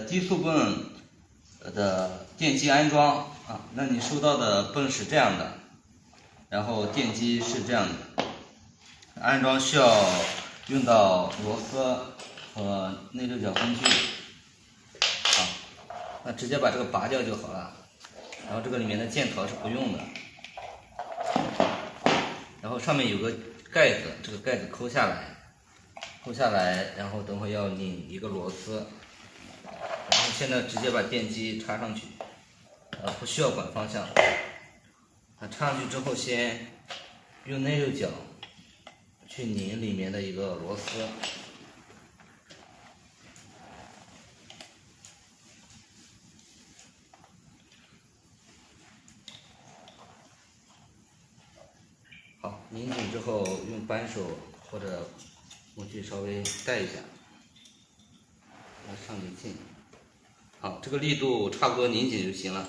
低速泵的电机安装啊，那你收到的泵是这样的，然后电机是这样的。安装需要用到螺丝和内六角分区。好，那直接把这个拔掉就好了。然后这个里面的键头是不用的。然后上面有个盖子，这个盖子抠下来，然后等会要拧一个螺丝。然后现在直接把电机插上去，不需要管方向。插上去之后，先用内六角去拧里面的一个螺丝。好，拧紧之后用扳手或者模具稍微带一下，让上拧紧。好，这个力度差不多拧紧就行了，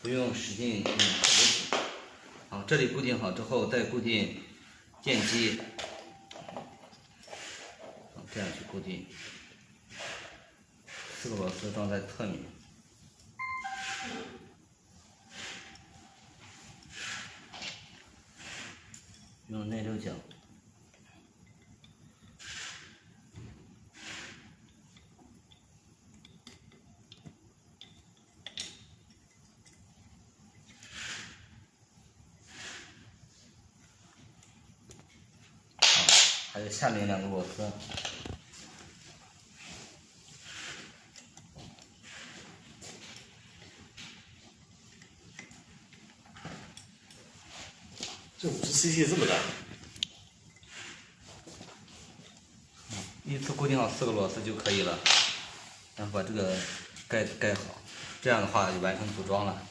不用使劲拧特别紧。好，这里固定好之后，再固定电机，这样去固定。4个螺丝装在侧面。用内六角。还有下面2个螺丝。这50cc 这么大？依次固定好4个螺丝就可以了，然后把这个盖子盖好，这样的话就完成组装了。